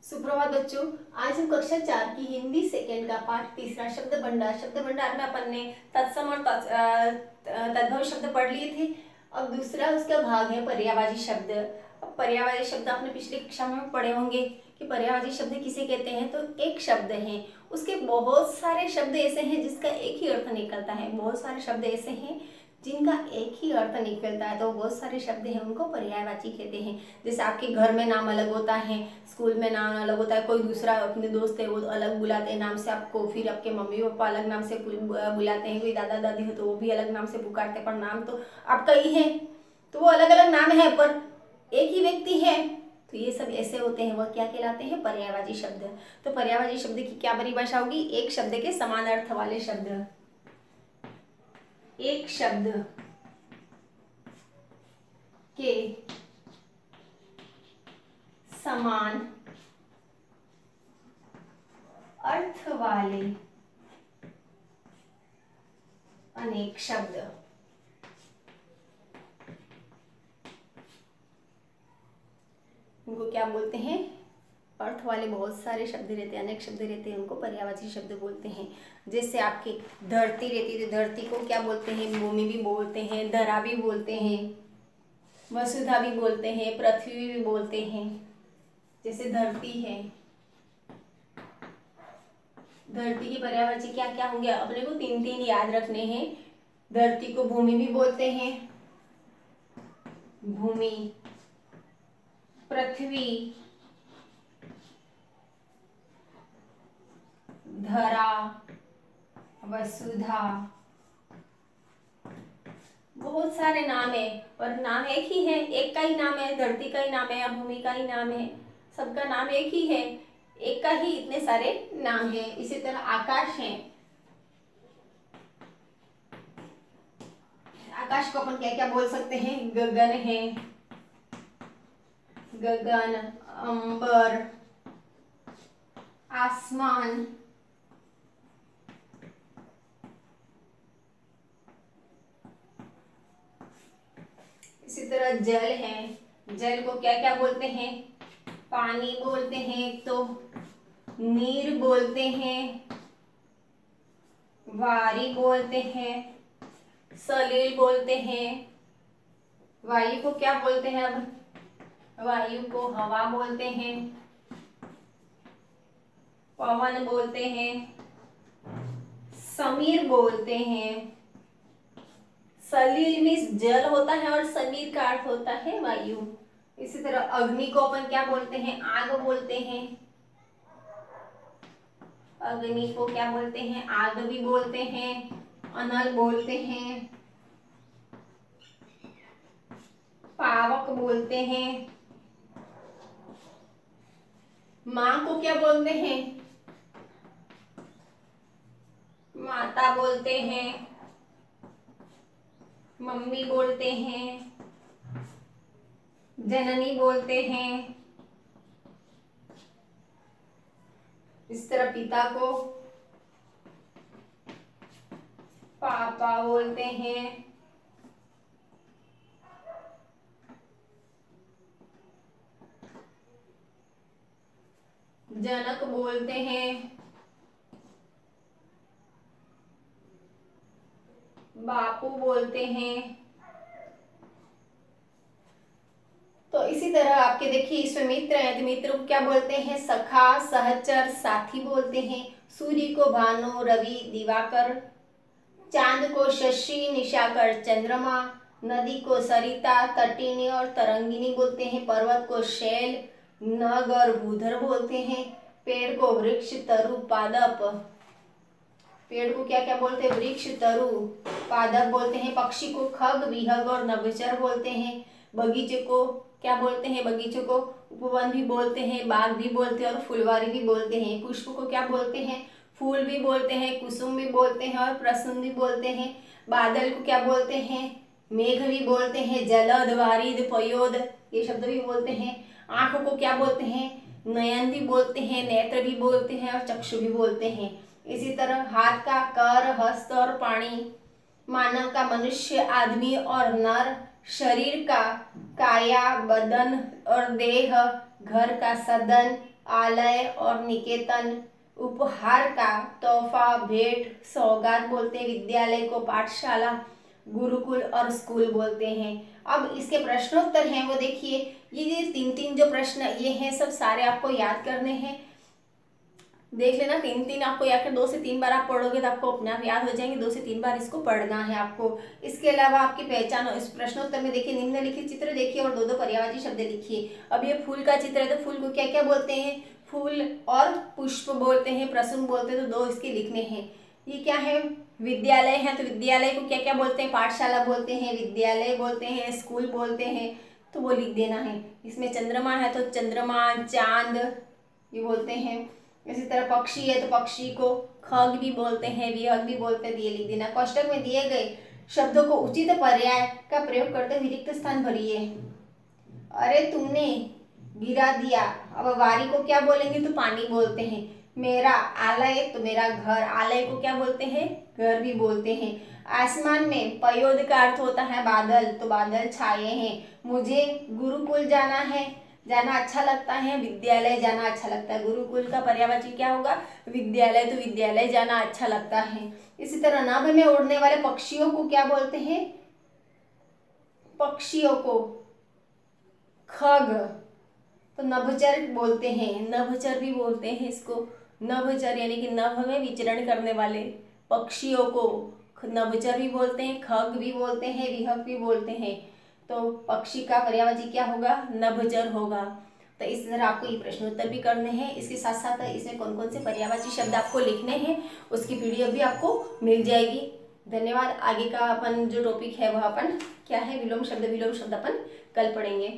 सुप्रभात बच्चों। आज हम कक्षा 4 की हिंदी सेकेंड का पाठ तीसरा शब्द भंडार में अपन ने तत्सम और तद्भव शब्द पढ़ लिए थे। अब दूसरा उसका भाग है पर्यायवाची शब्द। अब पर्यायवाची शब्द आपने पिछली कक्षा में पढ़े होंगे कि पर्यायवाची शब्द किसे कहते हैं। तो एक शब्द है, उसके बहुत सारे शब्द ऐसे हैं जिसका एक ही अर्थ निकलता है। बहुत सारे शब्द ऐसे हैं जिनका एक ही अर्थ निकलता है, तो बहुत सारे शब्द हैं उनको पर्यायवाची कहते हैं। जैसे आपके घर में नाम अलग होता है, स्कूल में नाम अलग होता है, कोई दूसरा अपने दोस्त है वो अलग बुलाते हैं नाम से आपको, फिर आपके मम्मी पापा अलग नाम से बुलाते हैं, कोई दादा दादी हो तो वो भी अलग नाम से पुकारते हैं, पर नाम तो आपका ही है। तो वो अलग अलग नाम है पर एक ही व्यक्ति है। तो ये सब ऐसे होते हैं, वह क्या कहलाते हैं? पर्यायवाची शब्द। तो पर्यायवाची शब्द की क्या परिभाषा होगी? एक शब्द के समान अर्थ वाले शब्द। एक शब्द के समान अर्थ वाले अनेक शब्द। उनको क्या बोलते हैं? अर्थ वाले बहुत सारे शब्द रहते हैं, अनेक शब्द रहते हैं, उनको पर्यायवाची शब्द बोलते हैं। जैसे आपकी धरती रहती है तो धरती को क्या बोलते हैं? भूमि भी बोलते हैं, धरा भी बोलते हैं, वसुधा भी बोलते हैं, पृथ्वी भी बोलते हैं। जैसे धरती है, धरती की पर्यायवाची क्या क्या होंगे? अपने को तीन तीन याद रखने हैं। धरती को भूमि भी बोलते हैं, भूमि, पृथ्वी, धरा, वसुधा। बहुत सारे नाम है पर नाम एक ही है, एक का ही नाम है, धरती का ही नाम है या भूमि का ही नाम है, सबका नाम एक ही है, एक का ही इतने सारे नाम है। इसी तरह आकाश है, आकाश को अपन क्या क्या बोल सकते हैं? गगन है, गगन, अंबर, आसमान। इसी तरह जल है, जल को क्या क्या बोलते हैं? पानी बोलते हैं, तो नीर बोलते हैं, वारी बोलते हैं, सलील बोलते हैं। वायु को क्या बोलते हैं? अब वायु को हवा बोलते हैं, पवन बोलते हैं, समीर बोलते हैं। सलील में जल होता है और समीर का अर्थ होता है वायु। इसी तरह अग्नि को अपन क्या बोलते हैं? आग बोलते हैं, अग्नि को क्या बोलते हैं? आग भी बोलते हैं, अनल बोलते हैं, पावक बोलते हैं। माँ को क्या बोलते हैं? माता बोलते हैं, मम्मी बोलते हैं, जननी बोलते हैं। इस तरह पिता को पापा बोलते हैं, जनक बोलते हैं, बापू बोलते हैं। तो इसी तरह आपके देखिए इसमें मित्र हैं, तो मित्र को क्या बोलते हैं? सखा, सहचर, साथी बोलते हैं। सूर्य को भानु, रवि, दिवाकर। चांद को शशि, निशाकर, चंद्रमा। नदी को सरिता, तटिनी और तरंगिनी बोलते हैं। पर्वत को शैल, नग और भूधर बोलते हैं। पेड़ को वृक्ष, तरु, पादप। पेड़ को क्या क्या बोलते हैं? वृक्ष, तरु, पादप बोलते हैं। पक्षी को खग, विहग और नभचर बोलते हैं। बगीचे को क्या बोलते हैं? बगीचे को उपवन भी बोलते हैं, बाग भी बोलते हैं और फुलवारी भी बोलते हैं। पुष्प को क्या बोलते हैं? फूल भी बोलते हैं, कुसुम भी बोलते हैं और प्रसून भी बोलते हैं। बादल को क्या बोलते हैं? मेघ भी बोलते हैं, जलद, वारिद, पयोद, ये शब्द भी बोलते हैं। आंखों को क्या बोलते हैं? नयन भी बोलते हैं, नेत्र भी बोलते हैं और चक्षु भी बोलते हैं। इसी तरह हाथ का कर, हस्त और पाणी। मानव का मनुष्य, आदमी और नर। शरीर का काया, बदन और देह। घर का सदन, आलय और निकेतन, उपहार का तोहफा, भेंट, सौगात बोलते हैं विद्यालय को, पाठशाला, गुरुकुल और स्कूल बोलते हैं। अब इसके प्रश्नोत्तर हैं वो देखिए, ये तीन तीन जो प्रश्न ये हैं सब सारे आपको याद करने हैं। देख लेना, तीन तीन आपको याद कर, 2 से 3 बार आप पढ़ोगे तो आपको अपने आप याद हो जाएंगे। 2 से 3 बार इसको पढ़ना है आपको। इसके अलावा आपकी पहचान, इस प्रश्नोत्तर में देखिए निम्नलिखित चित्र देखिए और 2-2 पर्यायवाची शब्द लिखिए। अब ये फूल का चित्र है तो फूल को क्या क्या बोलते हैं? फूल और पुष्प बोलते हैं, प्रसुम बोलते हैं, तो 2 इसके लिखने हैं। ये क्या है? विद्यालय है, तो विद्यालय को क्या क्या बोलते हैं? पाठशाला बोलते हैं, विद्यालय बोलते हैं, स्कूल बोलते हैं, तो वो लिख देना है। इसमें चंद्रमा है तो चंद्रमा, चांद ये बोलते हैं। इसी तरह पक्षी है तो पक्षी को खग भी बोलते हैं, विहग भी बोलते हैं, ये लिख देना। कोष्टक में दिए गए शब्दों को उचित पर्याय का प्रयोग करते हुए रिक्त स्थान भरिए। अरे तुमने गिरा दिया, अब वारी को क्या बोलेंगे? तो पानी बोलते हैं। मेरा आलय तो मेरा घर, आलय को क्या बोलते हैं? घर भी बोलते हैं। आसमान में पयोद का अर्थ होता है बादल, तो बादल छाए हैं। मुझे गुरुकुल जाना है, जाना अच्छा लगता है, विद्यालय जाना अच्छा लगता है। गुरुकुल का पर्यायवाची क्या होगा? विद्यालय, तो विद्यालय जाना अच्छा लगता है। इसी तरह नाभ में उड़ने वाले पक्षियों को क्या बोलते हैं? पक्षियों को खग, तो नभचर बोलते हैं, नभचर भी बोलते हैं इसको। नभचर यानी कि नभ में विचरण करने वाले पक्षियों को नभचर भी बोलते हैं, खग भी बोलते हैं, विहग भी बोलते हैं। तो पक्षी का पर्यायवाची क्या होगा? नभचर होगा। तो इस तरह आपको ये प्रश्नोत्तर भी करने हैं। इसके साथ साथ इसमें कौन कौन से पर्यायवाची शब्द आपको लिखने हैं उसकी पीडीएफ भी आपको मिल जाएगी। धन्यवाद। आगे का अपन जो टॉपिक है वह अपन क्या है? विलोम शब्द अपन कल पढ़ेंगे।